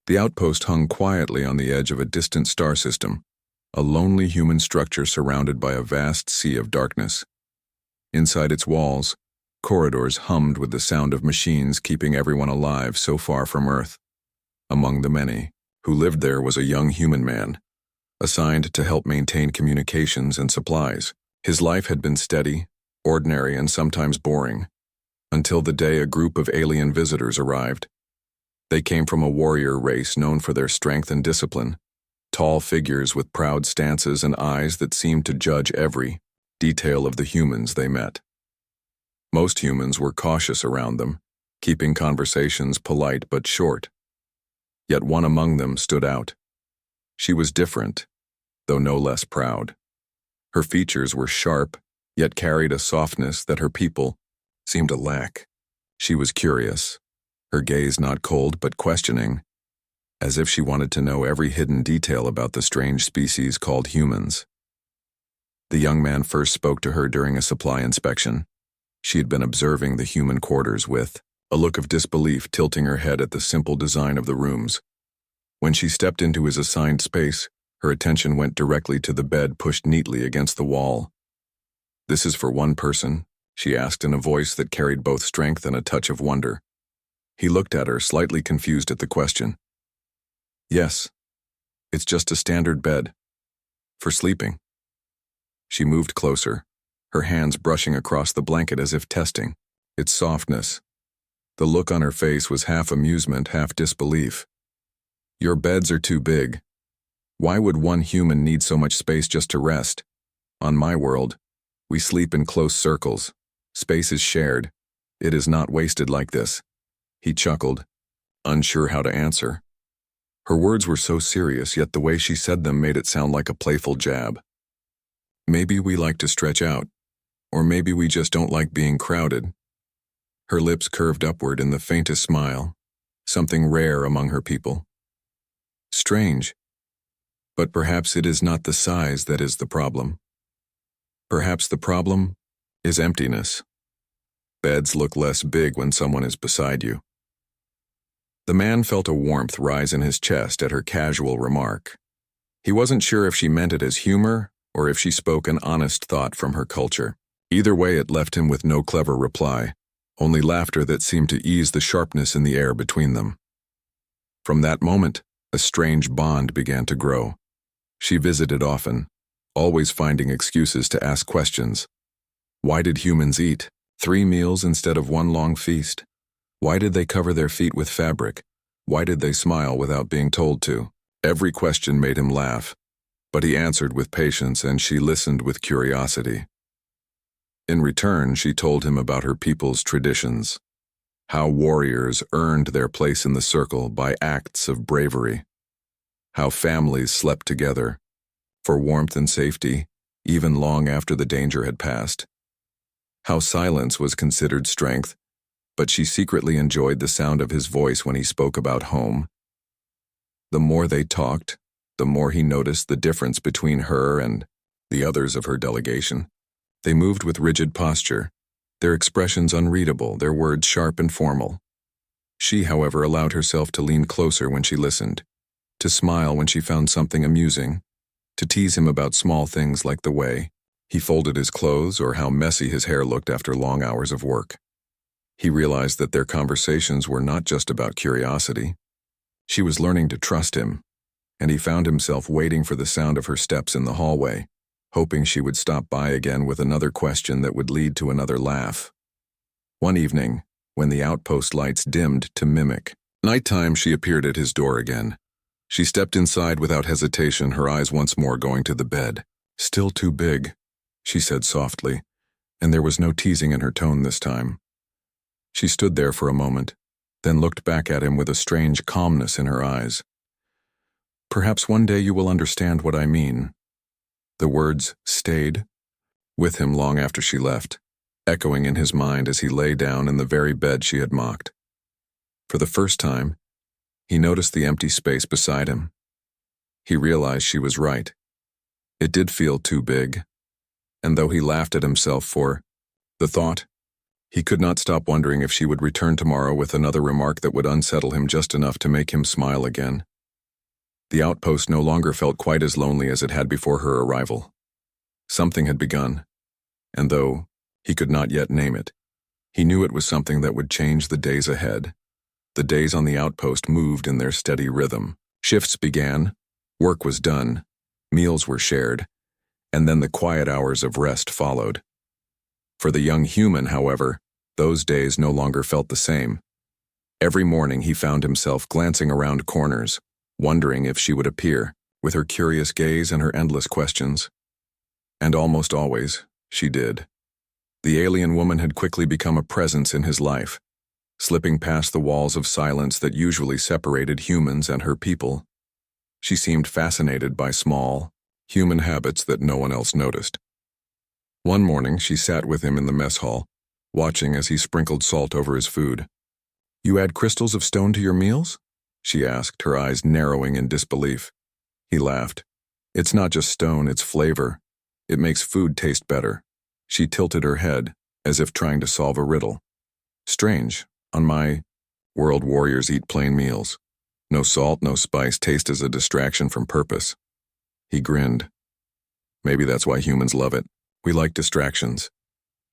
The outpost hung quietly on the edge of a distant star system, a lonely human structure surrounded by a vast sea of darkness. Inside its walls, corridors hummed with the sound of machines keeping everyone alive so far from Earth. Among the many who lived there was a young human man, assigned to help maintain communications and supplies. His life had been steady, ordinary, and sometimes boring, until the day a group of alien visitors arrived. They came from a warrior race known for their strength and discipline, tall figures with proud stances and eyes that seemed to judge every detail of the humans they met. Most humans were cautious around them, keeping conversations polite but short. Yet one among them stood out. She was different, though no less proud. Her features were sharp, yet carried a softness that her people seemed to lack. She was curious, her gaze not cold but questioning, as if she wanted to know every hidden detail about the strange species called humans. The young man first spoke to her during a supply inspection. She had been observing the human quarters with a look of disbelief, tilting her head at the simple design of the rooms. When she stepped into his assigned space, her attention went directly to the bed pushed neatly against the wall. "This is for one person?" she asked in a voice that carried both strength and a touch of wonder. He looked at her, slightly confused at the question. "Yes, it's just a standard bed. For sleeping." She moved closer, her hands brushing across the blanket as if testing its softness. The look on her face was half amusement, half disbelief. "Your beds are too big. Why would one human need so much space just to rest? On my world, we sleep in close circles. Space is shared. It is not wasted like this." He chuckled, unsure how to answer. Her words were so serious, yet the way she said them made it sound like a playful jab. "Maybe we like to stretch out, or maybe we just don't like being crowded." Her lips curved upward in the faintest smile, something rare among her people. Strange, but perhaps it is not the size that is the problem. Perhaps the problem is emptiness. Beds look less big when someone is beside you. The man felt a warmth rise in his chest at her casual remark. He wasn't sure if she meant it as humor or if she spoke an honest thought from her culture. Either way, it left him with no clever reply, only laughter that seemed to ease the sharpness in the air between them. From that moment, a strange bond began to grow. She visited often, always finding excuses to ask questions. Why did humans eat 3 meals instead of one long feast? Why did they cover their feet with fabric? Why did they smile without being told to? Every question made him laugh, but he answered with patience and she listened with curiosity. In return, she told him about her people's traditions, how warriors earned their place in the circle by acts of bravery, how families slept together for warmth and safety, even long after the danger had passed, how silence was considered strength, but she secretly enjoyed the sound of his voice when he spoke about home. The more they talked, the more he noticed the difference between her and the others of her delegation. They moved with rigid posture, their expressions unreadable, their words sharp and formal. She, however, allowed herself to lean closer when she listened, to smile when she found something amusing, to tease him about small things like the way he folded his clothes or how messy his hair looked after long hours of work. He realized that their conversations were not just about curiosity. She was learning to trust him, and he found himself waiting for the sound of her steps in the hallway, hoping she would stop by again with another question that would lead to another laugh. One evening, when the outpost lights dimmed to mimic nighttime, she appeared at his door again. She stepped inside without hesitation, her eyes once more going to the bed. "Still too big," she said softly, and there was no teasing in her tone this time. She stood there for a moment, then looked back at him with a strange calmness in her eyes. "Perhaps one day you will understand what I mean." The words stayed with him long after she left, echoing in his mind as he lay down in the very bed she had mocked. For the first time, he noticed the empty space beside him. He realized she was right. It did feel too big, and though he laughed at himself for the thought, He could not stop wondering if she would return tomorrow with another remark that would unsettle him just enough to make him smile again. The outpost no longer felt quite as lonely as it had before her arrival. Something had begun, and though he could not yet name it, he knew it was something that would change the days ahead. The days on the outpost moved in their steady rhythm. Shifts began, work was done, meals were shared, and then the quiet hours of rest followed. For the young human, however, those days no longer felt the same. Every morning he found himself glancing around corners, wondering if she would appear, with her curious gaze and her endless questions. And almost always, she did. The alien woman had quickly become a presence in his life, slipping past the walls of silence that usually separated humans and her people. She seemed fascinated by small, human habits that no one else noticed. One morning, she sat with him in the mess hall, watching as he sprinkled salt over his food. "You add crystals of stone to your meals?" she asked, her eyes narrowing in disbelief. He laughed. "It's not just stone, it's flavor. It makes food taste better." She tilted her head, as if trying to solve a riddle. "Strange. On my world, warriors eat plain meals. No salt, no spice, taste as a distraction from purpose." He grinned. "Maybe that's why humans love it. We like distractions."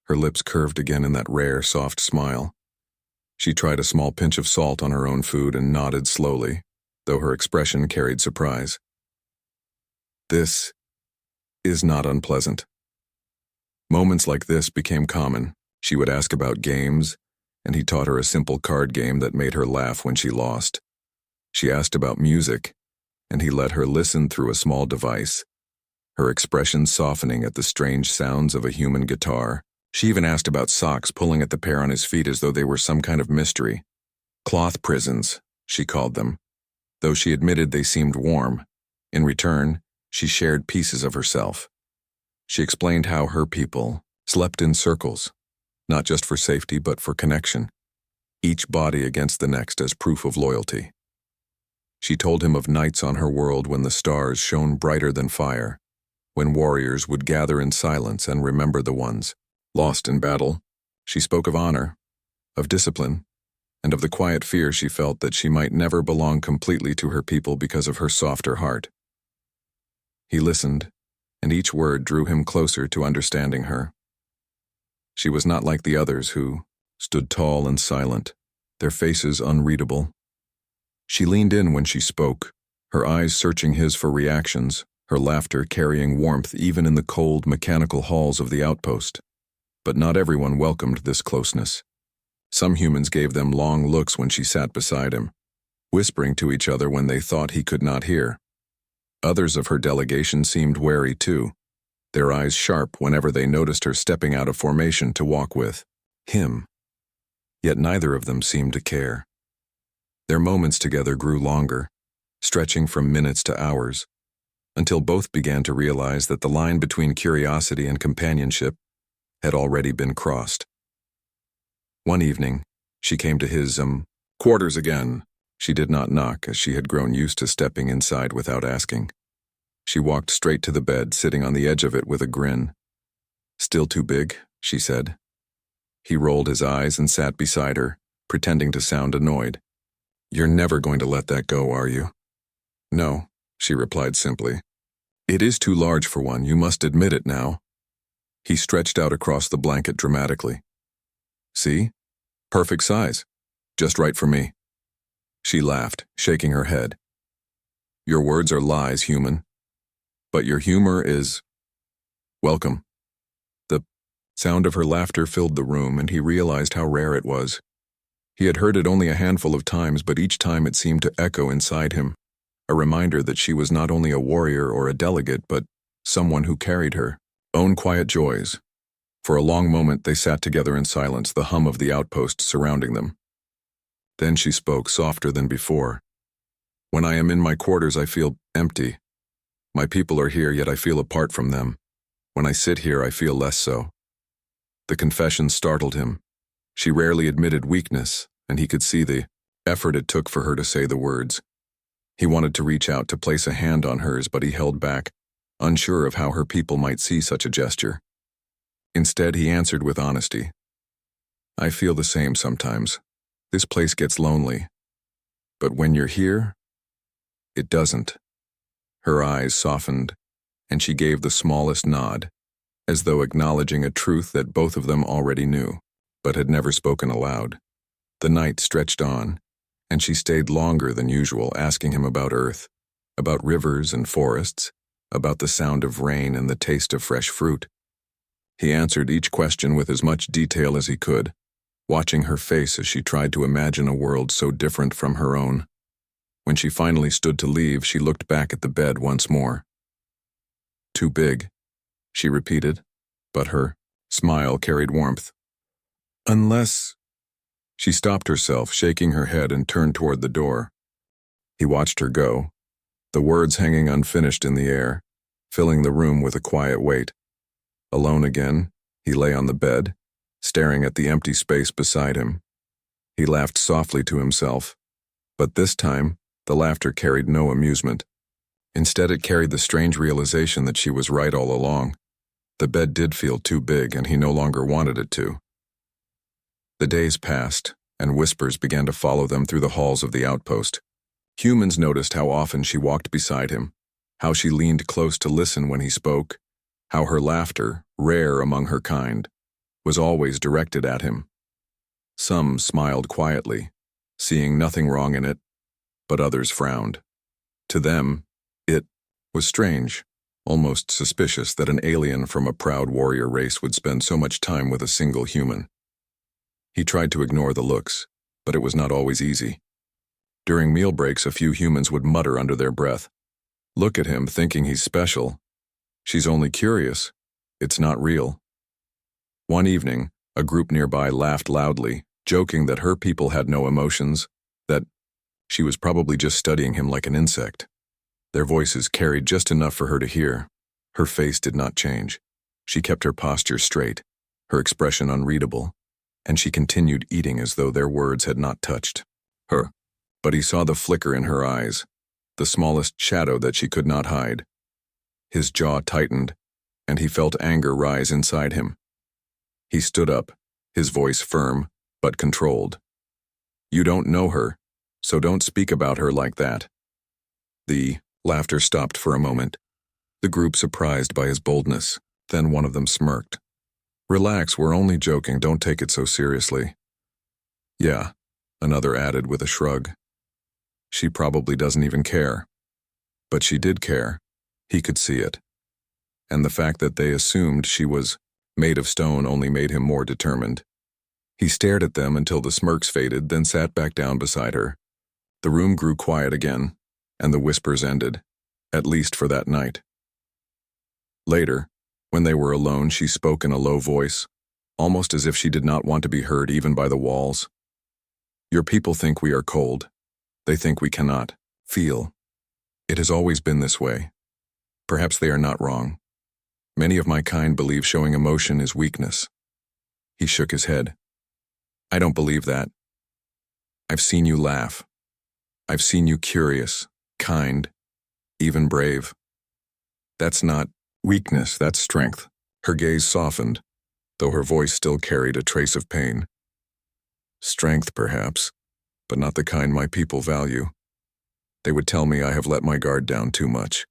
Her lips curved again in that rare, soft smile. She tried a small pinch of salt on her own food and nodded slowly, though her expression carried surprise. "This is not unpleasant." Moments like this became common. She would ask about games, and he taught her a simple card game that made her laugh when she lost. She asked about music, and he let her listen through a small device, her expression softening at the strange sounds of a human guitar. She even asked about socks, pulling at the pair on his feet as though they were some kind of mystery. Cloth prisons, she called them. Though she admitted they seemed warm, in return, she shared pieces of herself. She explained how her people slept in circles, not just for safety but for connection, each body against the next as proof of loyalty. She told him of nights on her world when the stars shone brighter than fire, when warriors would gather in silence and remember the ones lost in battle. She spoke of honor, of discipline, and of the quiet fear she felt that she might never belong completely to her people because of her softer heart. He listened, and each word drew him closer to understanding her. She was not like the others who stood tall and silent, their faces unreadable. She leaned in when she spoke, her eyes searching his for reactions, her laughter carrying warmth even in the cold, mechanical halls of the outpost. But not everyone welcomed this closeness. Some humans gave them long looks when she sat beside him, whispering to each other when they thought he could not hear. Others of her delegation seemed wary too, their eyes sharp whenever they noticed her stepping out of formation to walk with him. Yet neither of them seemed to care. Their moments together grew longer, stretching from minutes to hours, until both began to realize that the line between curiosity and companionship had already been crossed. One evening, she came to his, quarters again. She did not knock, as she had grown used to stepping inside without asking. She walked straight to the bed, sitting on the edge of it with a grin. "Still too big?" she said. He rolled his eyes and sat beside her, pretending to sound annoyed. "You're never going to let that go, are you?" "No," she replied simply. "It is too large for one, you must admit it now." He stretched out across the blanket dramatically. "See? Perfect size. Just right for me." She laughed, shaking her head. "Your words are lies, human. But your humor is welcome." The sound of her laughter filled the room, and he realized how rare it was. He had heard it only a handful of times, but each time it seemed to echo inside him, a reminder that she was not only a warrior or a delegate, but someone who carried her own quiet joys. For a long moment they sat together in silence, the hum of the outpost surrounding them. Then she spoke, softer than before. "When I am in my quarters, I feel empty. My people are here, yet I feel apart from them. When I sit here, I feel less so." The confession startled him. She rarely admitted weakness, and he could see the effort it took for her to say the words. He wanted to reach out to place a hand on hers, but he held back, unsure of how her people might see such a gesture. Instead, he answered with honesty. I feel the same sometimes. This place gets lonely. But when you're here, it doesn't. Her eyes softened, and she gave the smallest nod, as though acknowledging a truth that both of them already knew, but had never spoken aloud. The night stretched on, and she stayed longer than usual, asking him about Earth, about rivers and forests, about the sound of rain and the taste of fresh fruit. He answered each question with as much detail as he could, watching her face as she tried to imagine a world so different from her own. When she finally stood to leave, she looked back at the bed once more. Too big, she repeated, but her smile carried warmth. Unless... She stopped herself, shaking her head, and turned toward the door. He watched her go, the words hanging unfinished in the air, filling the room with a quiet weight. Alone again, he lay on the bed, staring at the empty space beside him. He laughed softly to himself, but this time, the laughter carried no amusement. Instead, it carried the strange realization that she was right all along. The bed did feel too big, and he no longer wanted it to. The days passed, and whispers began to follow them through the halls of the outpost. Humans noticed how often she walked beside him, how she leaned close to listen when he spoke, how her laughter, rare among her kind, was always directed at him. Some smiled quietly, seeing nothing wrong in it, but others frowned. To them, it was strange, almost suspicious that an alien from a proud warrior race would spend so much time with a single human. He tried to ignore the looks, but it was not always easy. During meal breaks, a few humans would mutter under their breath, "Look at him, thinking he's special. She's only curious. It's not real." One evening, a group nearby laughed loudly, joking that her people had no emotions, that she was probably just studying him like an insect. Their voices carried just enough for her to hear. Her face did not change. She kept her posture straight, her expression unreadable, and she continued eating as though their words had not touched her. But he saw the flicker in her eyes, the smallest shadow that she could not hide. His jaw tightened, and he felt anger rise inside him. He stood up, his voice firm, but controlled. "You don't know her, so don't speak about her like that." The laughter stopped for a moment, the group surprised by his boldness. Then one of them smirked. "Relax, we're only joking, don't take it so seriously." "Yeah," another added with a shrug. "She probably doesn't even care." But she did care. He could see it. And the fact that they assumed she was made of stone only made him more determined. He stared at them until the smirks faded, then sat back down beside her. The room grew quiet again, and the whispers ended, at least for that night. Later, when they were alone, she spoke in a low voice, almost as if she did not want to be heard even by the walls. "Your people think we are cold. They think we cannot feel. It has always been this way. Perhaps they are not wrong. Many of my kind believe showing emotion is weakness." He shook his head. "I don't believe that. I've seen you laugh. I've seen you curious, kind, even brave. That's not weakness, that's strength." Her gaze softened, though her voice still carried a trace of pain. "Strength, perhaps, but not the kind my people value. They would tell me I have let my guard down too much."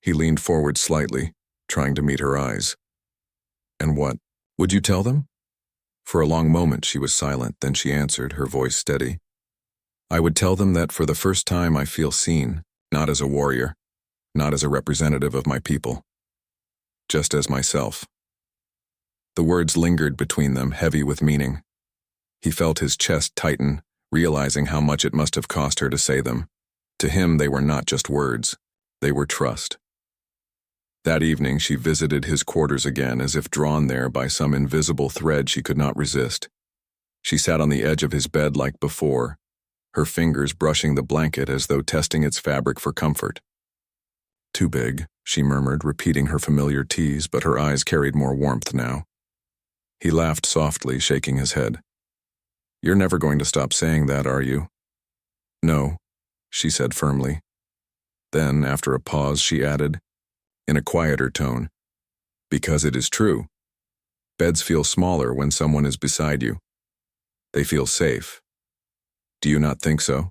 He leaned forward slightly, trying to meet her eyes. "And what would you tell them?" For a long moment she was silent, then she answered, her voice steady. "I would tell them that for the first time I feel seen, not as a warrior, not as a representative of my people, just as myself." The words lingered between them, heavy with meaning. He felt his chest tighten, realizing how much it must have cost her to say them. To him, they were not just words, they were trust. That evening, she visited his quarters again, as if drawn there by some invisible thread she could not resist. She sat on the edge of his bed like before, her fingers brushing the blanket as though testing its fabric for comfort. "Too big," she murmured, repeating her familiar tease, but her eyes carried more warmth now. He laughed softly, shaking his head. "You're never going to stop saying that, are you?" "No," she said firmly. Then, after a pause, she added, in a quieter tone, "Because it is true. Beds feel smaller when someone is beside you. They feel safe. Do you not think so?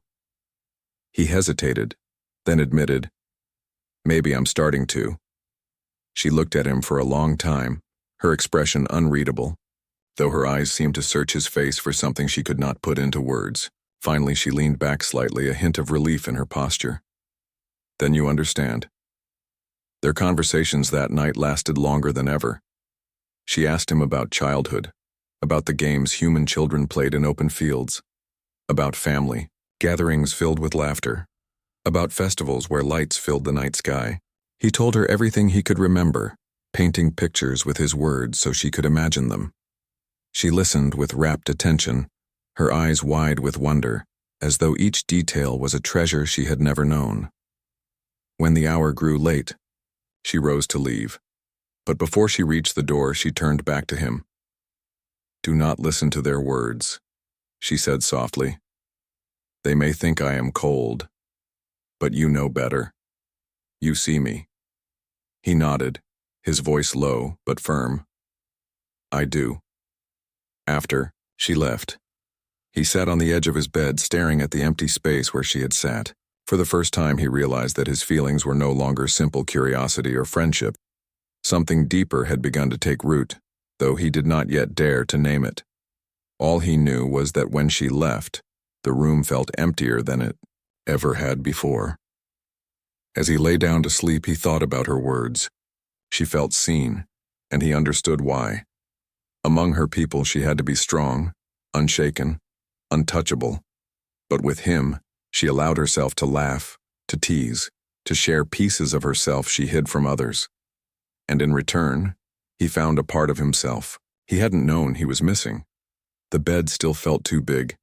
He hesitated, then admitted, "Maybe I'm starting to." She looked at him for a long time, her expression unreadable, though her eyes seemed to search his face for something she could not put into words. Finally, she leaned back slightly, a hint of relief in her posture. "Then you understand." Their conversations that night lasted longer than ever. She asked him about childhood, about the games human children played in open fields, about family, gatherings filled with laughter, about festivals where lights filled the night sky. He told her everything he could remember, painting pictures with his words so she could imagine them. She listened with rapt attention, her eyes wide with wonder, as though each detail was a treasure she had never known. When the hour grew late, she rose to leave, but before she reached the door, she turned back to him. "Do not listen to their words," she said softly. "They may think I am cold, but you know better. You see me." He nodded, his voice low but firm. "I do." After, she left. He sat on the edge of his bed, staring at the empty space where she had sat. For the first time, he realized that his feelings were no longer simple curiosity or friendship. Something deeper had begun to take root, though he did not yet dare to name it. All he knew was that when she left, the room felt emptier than it ever had before. As he lay down to sleep, he thought about her words. She felt seen, and he understood why. Among her people, she had to be strong, unshaken, untouchable. But with him, she allowed herself to laugh, to tease, to share pieces of herself she hid from others. And in return, he found a part of himself he hadn't known he was missing. The bed still felt too big,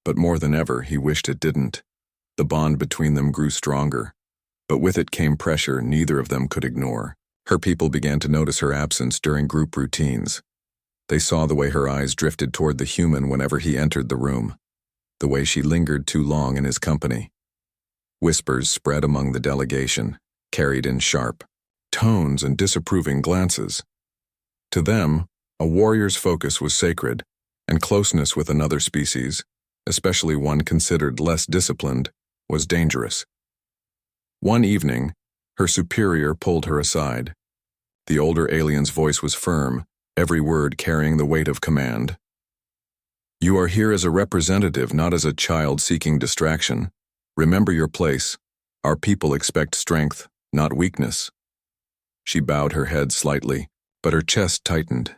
but more than ever, he wished it didn't. The bond between them grew stronger, but with it came pressure neither of them could ignore. Her people began to notice her absence during group routines. They saw the way her eyes drifted toward the human whenever he entered the room, the way she lingered too long in his company. Whispers spread among the delegation, carried in sharp tones and disapproving glances. To them, a warrior's focus was sacred, and closeness with another species, especially one considered less disciplined, was dangerous. One evening, her superior pulled her aside. The older alien's voice was firm, every word carrying the weight of command. "You are here as a representative, not as a child seeking distraction. Remember your place. Our people expect strength, not weakness." She bowed her head slightly, but her chest tightened.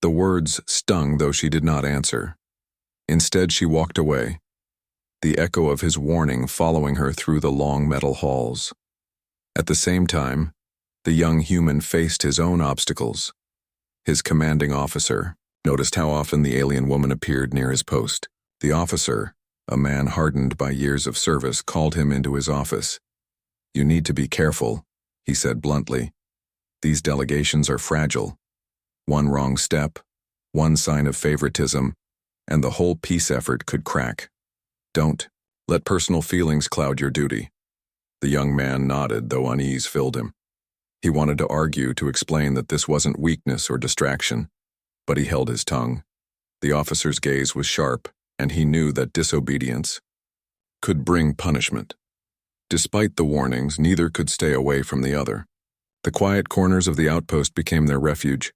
The words stung, though she did not answer. Instead, she walked away, the echo of his warning following her through the long metal halls. At the same time, the young human faced his own obstacles. His commanding officer noticed how often the alien woman appeared near his post. The officer, a man hardened by years of service, called him into his office. "You need to be careful," he said bluntly. "These delegations are fragile. One wrong step, one sign of favoritism, and the whole peace effort could crack. Don't let personal feelings cloud your duty." The young man nodded, though unease filled him. He wanted to argue, to explain that this wasn't weakness or distraction, but he held his tongue. The officer's gaze was sharp, and he knew that disobedience could bring punishment. Despite the warnings, neither could stay away from the other. The quiet corners of the outpost became their refuge.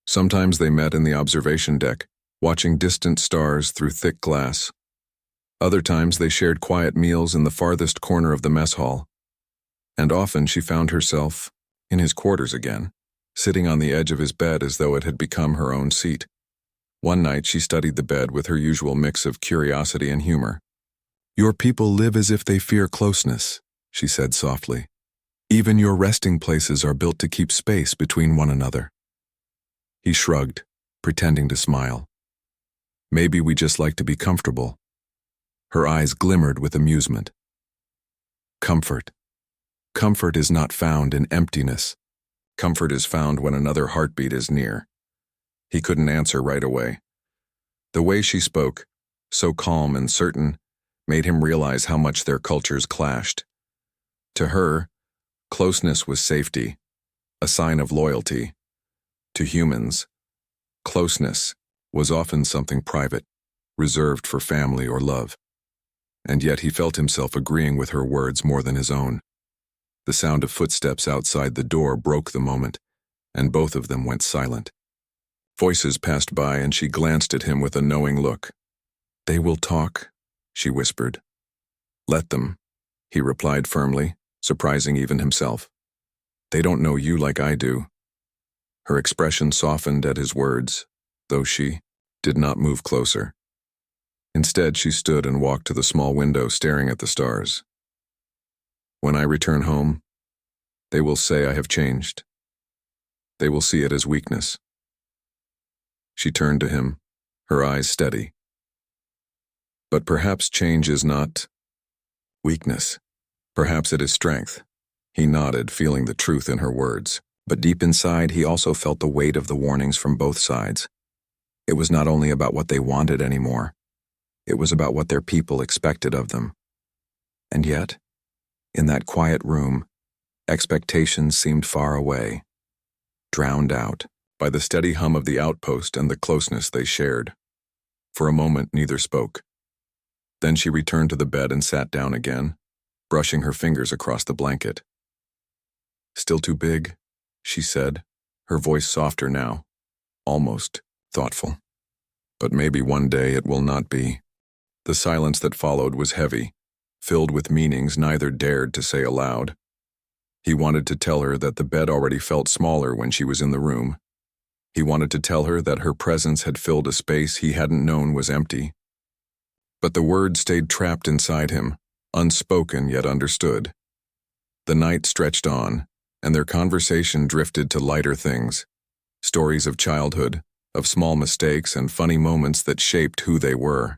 Sometimes they met in the observation deck, watching distant stars through thick glass. Other times they shared quiet meals in the farthest corner of the mess hall. And often she found herself in his quarters again, sitting on the edge of his bed as though it had become her own seat. One night she studied the bed with her usual mix of curiosity and humor. "Your people live as if they fear closeness," she said softly. "Even your resting places are built to keep space between one another." He shrugged, pretending to smile. "Maybe we just like to be comfortable." Her eyes glimmered with amusement. "Comfort. Comfort is not found in emptiness. Comfort is found when another heartbeat is near." He couldn't answer right away. The way she spoke, so calm and certain, made him realize how much their cultures clashed. To her, closeness was safety, a sign of loyalty. To humans, Closeness was often something private, reserved for family or love. And yet he felt himself agreeing with her words more than his own. The sound of footsteps outside the door broke the moment, and both of them went silent. Voices passed by, and she glanced at him with a knowing look. "They will talk," she whispered. "Let them," he replied firmly, surprising even himself. "They don't know you like I do." Her expression softened at his words, though she did not move closer. Instead, she stood and walked to the small window, staring at the stars. "When I return home, they will say I have changed. They will see it as weakness." She turned to him, her eyes steady. "But perhaps change is not weakness. Perhaps it is strength." He nodded, feeling the truth in her words. But deep inside, he also felt the weight of the warnings from both sides. It was not only about what they wanted anymore. It was about what their people expected of them. And yet, in that quiet room, expectations seemed far away, drowned out by the steady hum of the outpost and the closeness they shared. For a moment, neither spoke. Then she returned to the bed and sat down again, brushing her fingers across the blanket. "Still too big?" she said, her voice softer now, almost thoughtful. "But maybe one day it will not be." The silence that followed was heavy, filled with meanings neither dared to say aloud. He wanted to tell her that the bed already felt smaller when she was in the room. He wanted to tell her that her presence had filled a space he hadn't known was empty. But the words stayed trapped inside him, unspoken yet understood. The night stretched on, and their conversation drifted to lighter things, stories of childhood, of small mistakes and funny moments that shaped who they were.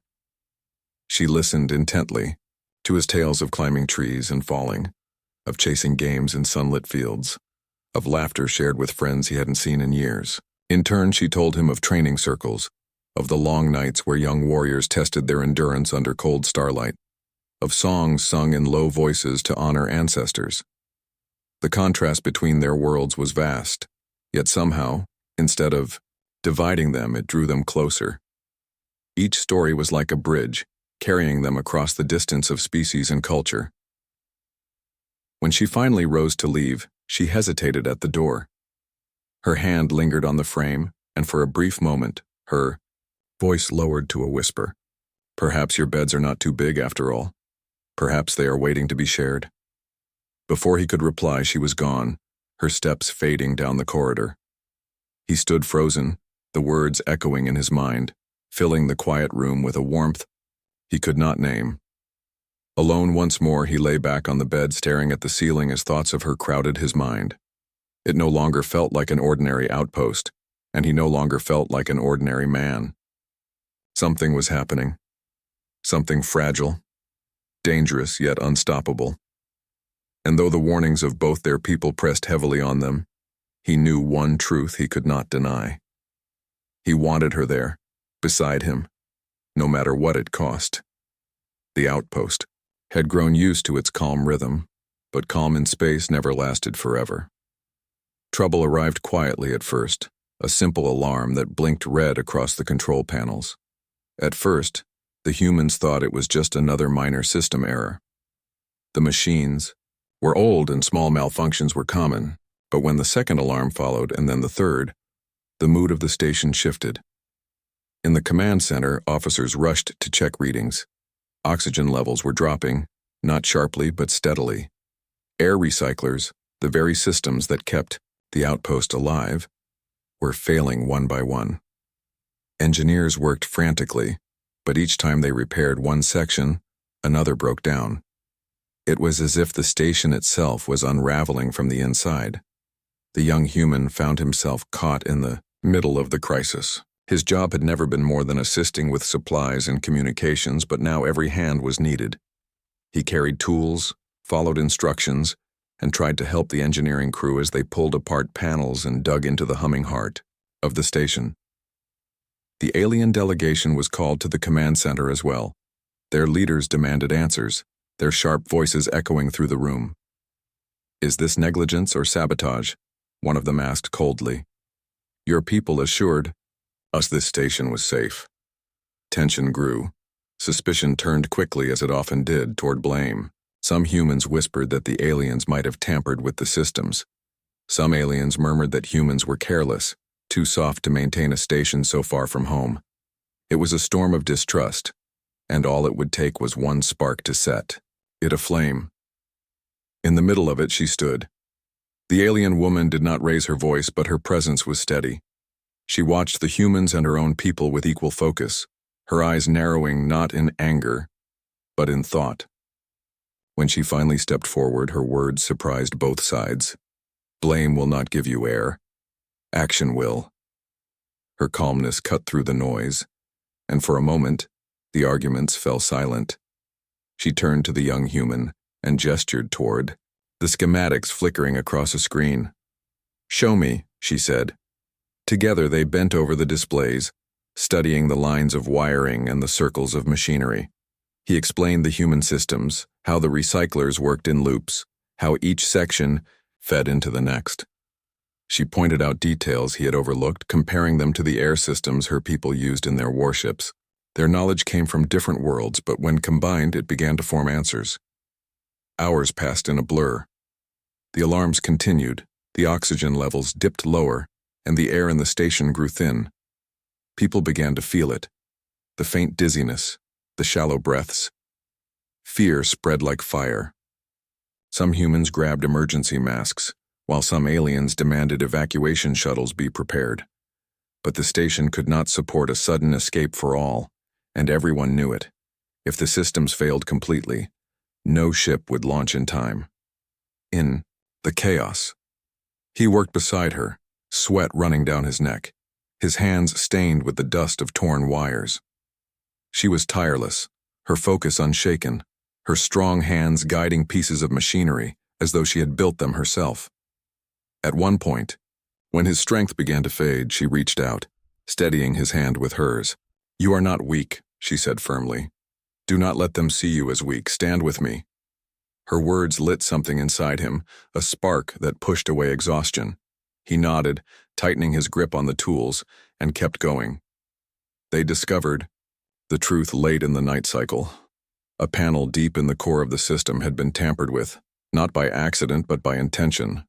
She listened intently to his tales of climbing trees and falling, of chasing games in sunlit fields, of laughter shared with friends he hadn't seen in years. In turn, she told him of training circles, of the long nights where young warriors tested their endurance under cold starlight, of songs sung in low voices to honor ancestors. The contrast between their worlds was vast, yet somehow, instead of dividing them, it drew them closer. Each story was like a bridge, carrying them across the distance of species and culture. When she finally rose to leave, she hesitated at the door. Her hand lingered on the frame, and for a brief moment, her voice lowered to a whisper. "Perhaps your beds are not too big after all. Perhaps they are waiting to be shared." Before he could reply, she was gone, her steps fading down the corridor. He stood frozen, the words echoing in his mind, filling the quiet room with a warmth he could not name. Alone once more, he lay back on the bed, staring at the ceiling as thoughts of her crowded his mind. It no longer felt like an ordinary outpost, and he no longer felt like an ordinary man. Something was happening. Something fragile, dangerous yet unstoppable. And though the warnings of both their people pressed heavily on them, he knew one truth he could not deny. He wanted her there, beside him, no matter what it cost. The outpost had grown used to its calm rhythm, but calm in space never lasted forever. Trouble arrived quietly at first, a simple alarm that blinked red across the control panels. At first, the humans thought it was just another minor system error. The machines were old and small malfunctions were common, but when the second alarm followed and then the third, the mood of the station shifted. In the command center, officers rushed to check readings. Oxygen levels were dropping, not sharply but steadily. Air recyclers, the very systems that kept the outpost alive, were failing one by one. Engineers worked frantically, but each time they repaired one section, another broke down. It was as if the station itself was unraveling from the inside. The young human found himself caught in the middle of the crisis. His job had never been more than assisting with supplies and communications, but now every hand was needed. He carried tools, followed instructions, and tried to help the engineering crew as they pulled apart panels and dug into the humming heart of the station. The alien delegation was called to the command center as well. Their leaders demanded answers, their sharp voices echoing through the room. "Is this negligence or sabotage?" one of them asked coldly. "Your people assured This station was safe. Tension grew. Suspicion turned quickly, as it often did, toward blame. Some humans whispered that the aliens might have tampered with the systems. Some aliens murmured that humans were careless, too soft to maintain a station so far from home. It was a storm of distrust, and all it would take was one spark to set it aflame. In the middle of it she stood. The alien woman did not raise her voice, but her presence was steady. She watched the humans and her own people with equal focus, her eyes narrowing not in anger, but in thought. When she finally stepped forward, her words surprised both sides. Blame will not give you air. Action will. Her calmness cut through the noise, and for a moment, the arguments fell silent. She turned to the young human and gestured toward the schematics flickering across a screen. "Show me," she said. Together they bent over the displays, studying the lines of wiring and the circles of machinery. He explained the human systems, how the recyclers worked in loops, how each section fed into the next. She pointed out details he had overlooked, comparing them to the air systems her people used in their warships. Their knowledge came from different worlds, but when combined, it began to form answers. Hours passed in a blur. The alarms continued, the oxygen levels dipped lower, and the air in the station grew thin. People began to feel it. The faint dizziness, the shallow breaths. Fear spread like fire. Some humans grabbed emergency masks, while some aliens demanded evacuation shuttles be prepared. But the station could not support a sudden escape for all, and everyone knew it. If the systems failed completely, no ship would launch in time. In the chaos, he worked beside her, sweat running down his neck, his hands stained with the dust of torn wires. She was tireless, her focus unshaken, her strong hands guiding pieces of machinery as though she had built them herself. At one point, when his strength began to fade, she reached out, steadying his hand with hers. "You are not weak," she said firmly. "Do not let them see you as weak. Stand with me." Her words lit something inside him, a spark that pushed away exhaustion. He nodded, tightening his grip on the tools, and kept going. They discovered the truth late in the night cycle. A panel deep in the core of the system had been tampered with, not by accident but by intention.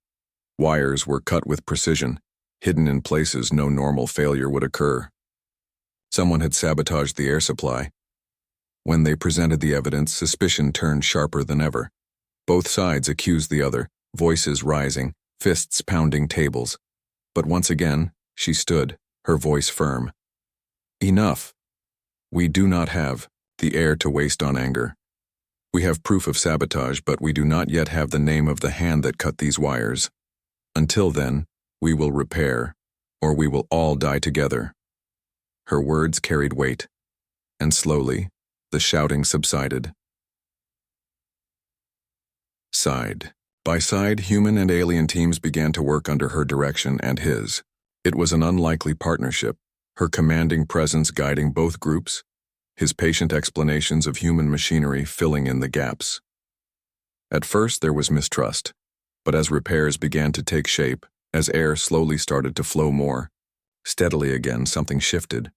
Wires were cut with precision, hidden in places no normal failure would occur. Someone had sabotaged the air supply. When they presented the evidence, suspicion turned sharper than ever. Both sides accused the other, voices rising, fists pounding tables. But once again, she stood, her voice firm. "Enough. We do not have the air to waste on anger. We have proof of sabotage, but we do not yet have the name of the hand that cut these wires. Until then, we will repair, or we will all die together." Her words carried weight, and slowly, the shouting subsided. Side by side, human and alien teams began to work under her direction and his. It was an unlikely partnership, her commanding presence guiding both groups, his patient explanations of human machinery filling in the gaps. At first there was mistrust, but as repairs began to take shape, as air slowly started to flow more steadily again, something shifted.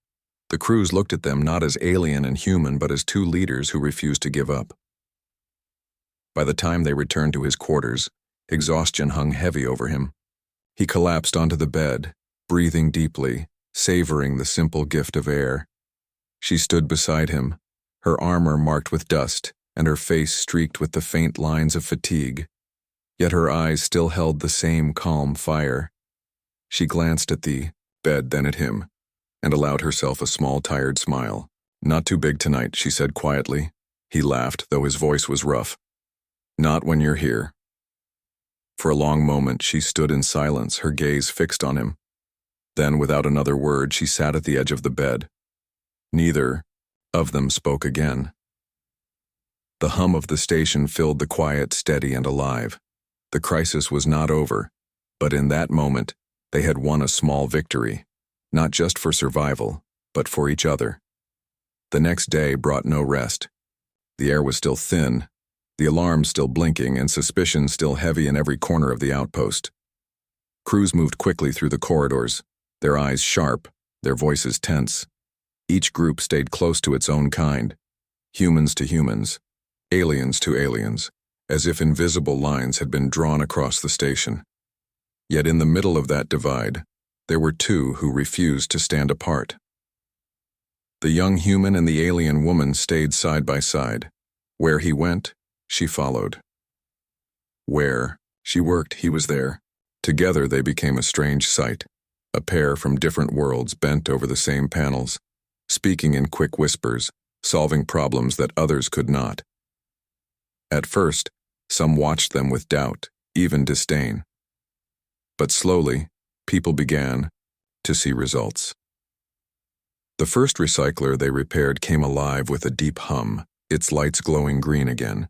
The crews looked at them not as alien and human, but as two leaders who refused to give up. By the time they returned to his quarters, exhaustion hung heavy over him. He collapsed onto the bed, breathing deeply, savoring the simple gift of air. She stood beside him, her armor marked with dust and her face streaked with the faint lines of fatigue. Yet her eyes still held the same calm fire. She glanced at the bed, then at him, and allowed herself a small, tired smile. "Not too big tonight," she said quietly. He laughed, though his voice was rough. "Not when you're here." For a long moment she stood in silence, her gaze fixed on him. Then, without another word, she sat at the edge of the bed. Neither of them spoke again. The hum of the station filled the quiet, steady and alive. The crisis was not over, but in that moment, they had won a small victory, not just for survival, but for each other. The next day brought no rest. The air was still thin, the alarms still blinking, and suspicion still heavy in every corner of the outpost. Crews moved quickly through the corridors, their eyes sharp, their voices tense. Each group stayed close to its own kind, humans to humans, aliens to aliens, as if invisible lines had been drawn across the station. Yet in the middle of that divide, there were two who refused to stand apart. The young human and the alien woman stayed side by side. Where he went, she followed. Where she worked, he was there. Together they became a strange sight, a pair from different worlds bent over the same panels, speaking in quick whispers, solving problems that others could not. At first, some watched them with doubt, even disdain. But slowly, people began to see results. The first recycler they repaired came alive with a deep hum, its lights glowing green again.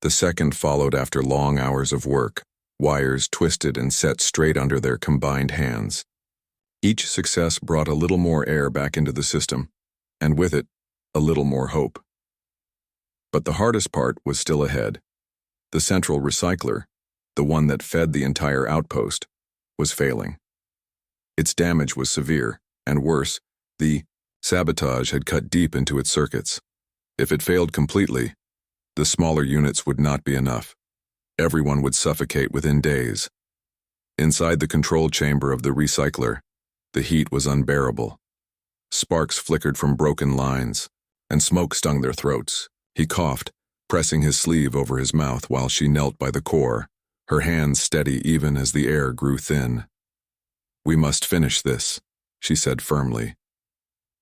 The second followed after long hours of work, wires twisted and set straight under their combined hands. Each success brought a little more air back into the system, and with it, a little more hope. But the hardest part was still ahead. The central recycler, the one that fed the entire outpost, was failing. Its damage was severe, and worse, the sabotage had cut deep into its circuits. If it failed completely, the smaller units would not be enough. Everyone would suffocate within days. Inside the control chamber of the recycler, the heat was unbearable. Sparks flickered from broken lines, and smoke stung their throats. He coughed, pressing his sleeve over his mouth while she knelt by the core, her hands steady even as the air grew thin. "We must finish this," she said firmly.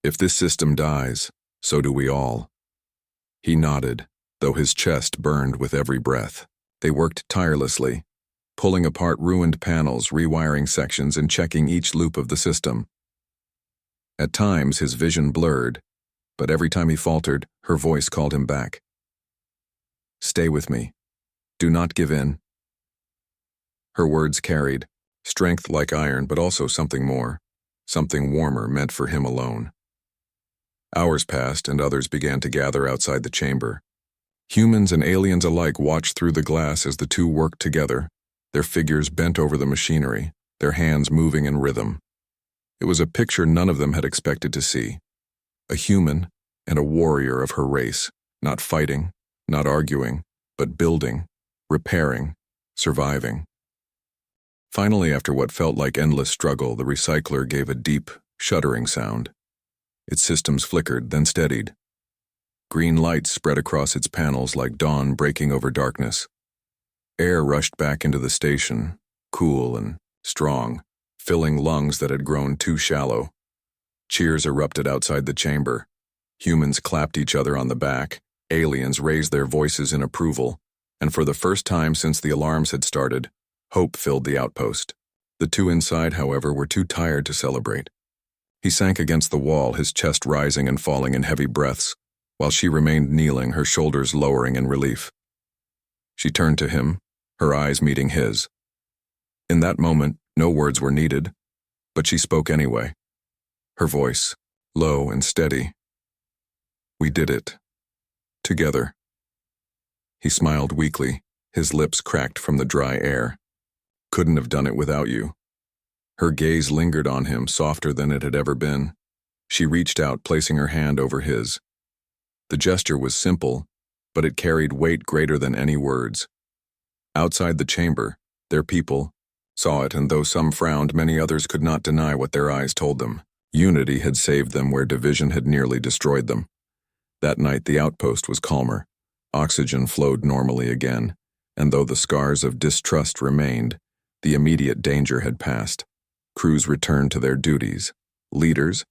"If this system dies, so do we all." He nodded, though his chest burned with every breath. They worked tirelessly, pulling apart ruined panels, rewiring sections, and checking each loop of the system. At times, his vision blurred, but every time he faltered, her voice called him back. "Stay with me. Do not give in." Her words carried strength like iron, but also something more, something warmer meant for him alone. Hours passed, and others began to gather outside the chamber. Humans and aliens alike watched through the glass as the two worked together, their figures bent over the machinery, their hands moving in rhythm. It was a picture none of them had expected to see. A human and a warrior of her race, not fighting, not arguing, but building, repairing, surviving. Finally, after what felt like endless struggle, the recycler gave a deep, shuddering sound. Its systems flickered, then steadied. Green lights spread across its panels like dawn breaking over darkness. Air rushed back into the station, cool and strong, filling lungs that had grown too shallow. Cheers erupted outside the chamber. Humans clapped each other on the back, aliens raised their voices in approval, and for the first time since the alarms had started, hope filled the outpost. The two inside, however, were too tired to celebrate. He sank against the wall, his chest rising and falling in heavy breaths, while she remained kneeling, her shoulders lowering in relief. She turned to him, her eyes meeting his. In that moment, no words were needed, but she spoke anyway. Her voice, low and steady. "We did it. Together." He smiled weakly, his lips cracked from the dry air. "Couldn't have done it without you." Her gaze lingered on him, softer than it had ever been. She reached out, placing her hand over his. The gesture was simple, but it carried weight greater than any words. Outside the chamber, their people saw it, and though some frowned, many others could not deny what their eyes told them. Unity had saved them where division had nearly destroyed them. That night the outpost was calmer. Oxygen flowed normally again, and though the scars of distrust remained, the immediate danger had passed. Crews returned to their duties. Leaders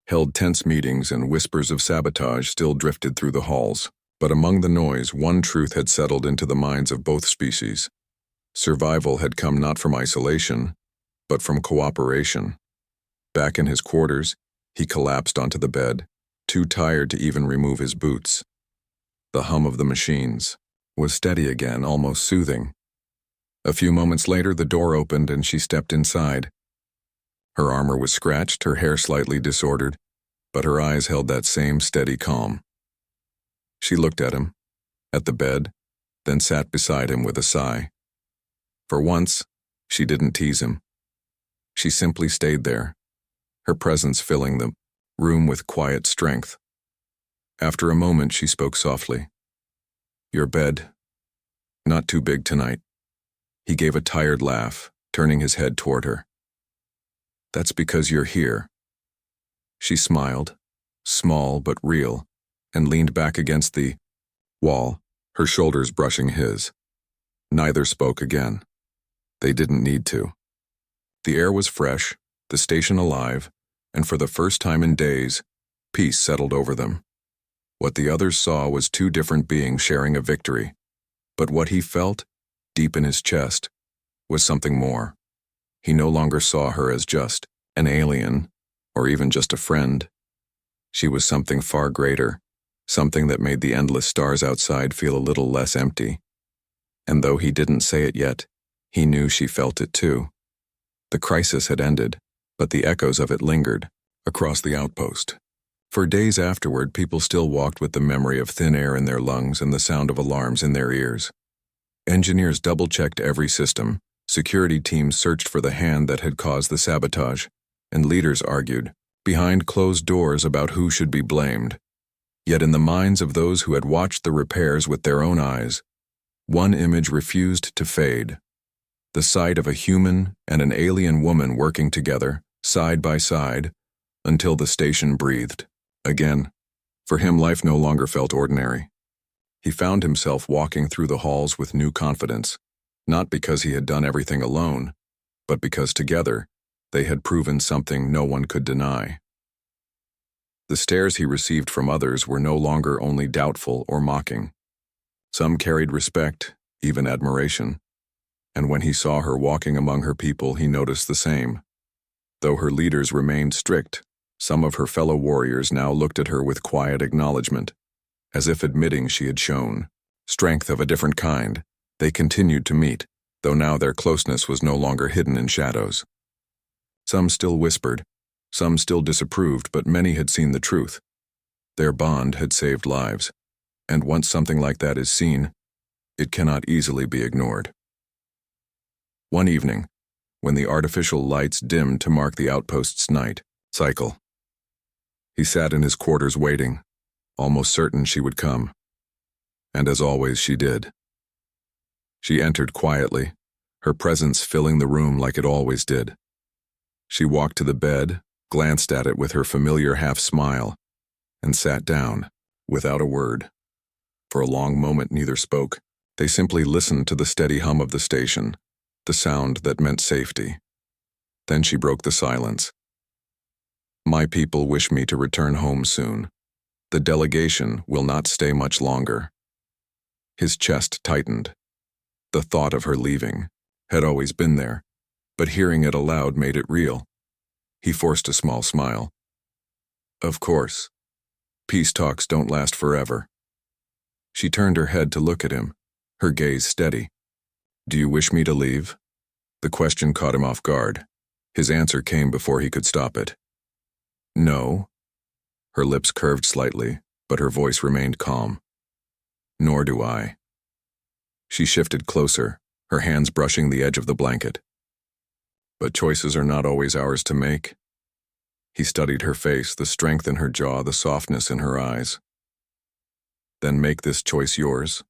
held tense meetings, and whispers of sabotage still drifted through the halls. But among the noise, one truth had settled into the minds of both species. Survival had come not from isolation, but from cooperation. Back in his quarters, he collapsed onto the bed, too tired to even remove his boots. The hum of the machines was steady again, almost soothing. A few moments later, the door opened and she stepped inside. Her armor was scratched, her hair slightly disordered, but her eyes held that same steady calm. She looked at him, at the bed, then sat beside him with a sigh. For once, she didn't tease him. She simply stayed there, her presence filling the room with quiet strength. After a moment, she spoke softly. "Your bed, not too big tonight." He gave a tired laugh, turning his head toward her. "That's because you're here." She smiled, small but real, and leaned back against the wall, her shoulders brushing his. Neither spoke again. They didn't need to. The air was fresh, the station alive, and for the first time in days, peace settled over them. What the others saw was two different beings sharing a victory, but what he felt, deep in his chest, was something more. He no longer saw her as just an alien, or even just a friend. She was something far greater, something that made the endless stars outside feel a little less empty. And though he didn't say it yet, he knew she felt it too. The crisis had ended, but the echoes of it lingered across the outpost. For days afterward, people still walked with the memory of thin air in their lungs and the sound of alarms in their ears. Engineers double-checked every system, security teams searched for the hand that had caused the sabotage, and leaders argued, behind closed doors, about who should be blamed. Yet in the minds of those who had watched the repairs with their own eyes, one image refused to fade. The sight of a human and an alien woman working together, side by side, until the station breathed. Again, for him, life no longer felt ordinary. He found himself walking through the halls with new confidence, not because he had done everything alone, but because together they had proven something no one could deny. The stares he received from others were no longer only doubtful or mocking. Some carried respect, even admiration, and when he saw her walking among her people, he noticed the same. Though her leaders remained strict, some of her fellow warriors now looked at her with quiet acknowledgement, as if admitting she had shown strength of a different kind. They continued to meet, though now their closeness was no longer hidden in shadows. Some still whispered, some still disapproved, but many had seen the truth. Their bond had saved lives, and once something like that is seen, it cannot easily be ignored. One evening, when the artificial lights dimmed to mark the outpost's night cycle, he sat in his quarters waiting, almost certain she would come. And as always, she did. She entered quietly, her presence filling the room like it always did. She walked to the bed, glanced at it with her familiar half-smile, and sat down, without a word. For a long moment neither spoke. They simply listened to the steady hum of the station, the sound that meant safety. Then she broke the silence. "My people wish me to return home soon. The delegation will not stay much longer." His chest tightened. The thought of her leaving had always been there, but hearing it aloud made it real. He forced a small smile. "Of course. Peace talks don't last forever." She turned her head to look at him, her gaze steady. "Do you wish me to leave?" The question caught him off guard. His answer came before he could stop it. "No." Her lips curved slightly, but her voice remained calm. "Nor do I." She shifted closer, her hands brushing the edge of the blanket. "But choices are not always ours to make." He studied her face, the strength in her jaw, the softness in her eyes. "Then make this choice yours,"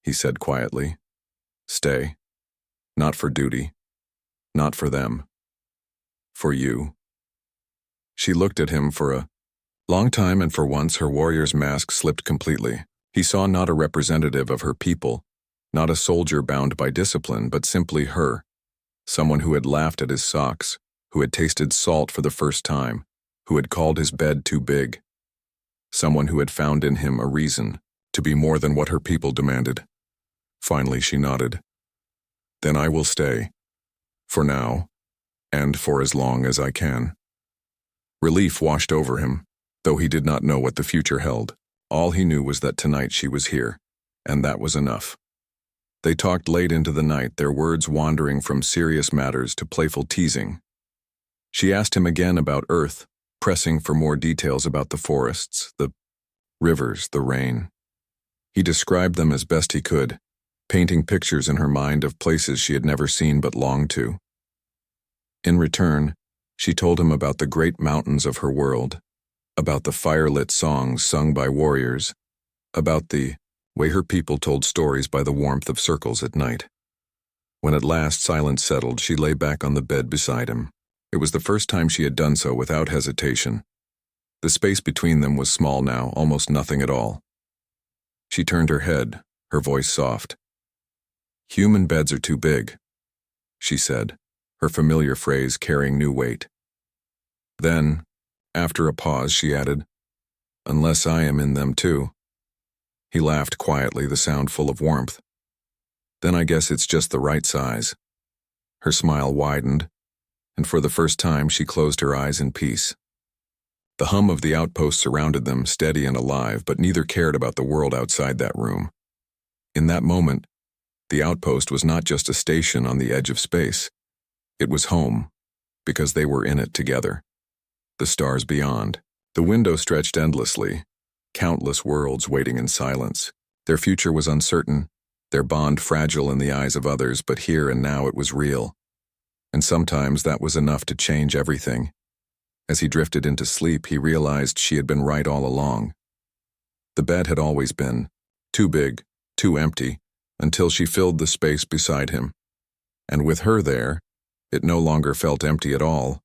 he said quietly. "Stay. Not for duty. Not for them. For you." She looked at him for a long time, and for once her warrior's mask slipped completely. He saw not a representative of her people, not a soldier bound by discipline, but simply her, someone who had laughed at his socks, who had tasted salt for the first time, who had called his bed too big, someone who had found in him a reason to be more than what her people demanded. Finally she nodded. "Then I will stay. For now, and for as long as I can." Relief washed over him, though he did not know what the future held. All he knew was that tonight she was here, and that was enough. They talked late into the night, their words wandering from serious matters to playful teasing. She asked him again about Earth, pressing for more details about the forests, the rivers, the rain. He described them as best he could, painting pictures in her mind of places she had never seen but longed to. In return, She told him about the great mountains of her world, about the fire-lit songs sung by warriors, about the way her people told stories by the warmth of circles at night. When at last silence settled, she lay back on the bed beside him. It was the first time she had done so without hesitation. The space between them was small now, almost nothing at all. She turned her head, her voice soft. "Human beds are too big," she said, her familiar phrase carrying new weight. Then, after a pause, she added, "Unless I am in them too." He laughed quietly, the sound full of warmth. "Then I guess it's just the right size." Her smile widened, and for the first time she closed her eyes in peace. The hum of the outpost surrounded them, steady and alive, but neither cared about the world outside that room. In that moment, the outpost was not just a station on the edge of space. It was home, because they were in it together. The stars beyond. The window stretched endlessly, countless worlds waiting in silence. Their future was uncertain, their bond fragile in the eyes of others, but here and now it was real. And sometimes that was enough to change everything. As he drifted into sleep, he realized she had been right all along. The bed had always been too big, too empty, until she filled the space beside him. And with her there, it no longer felt empty at all.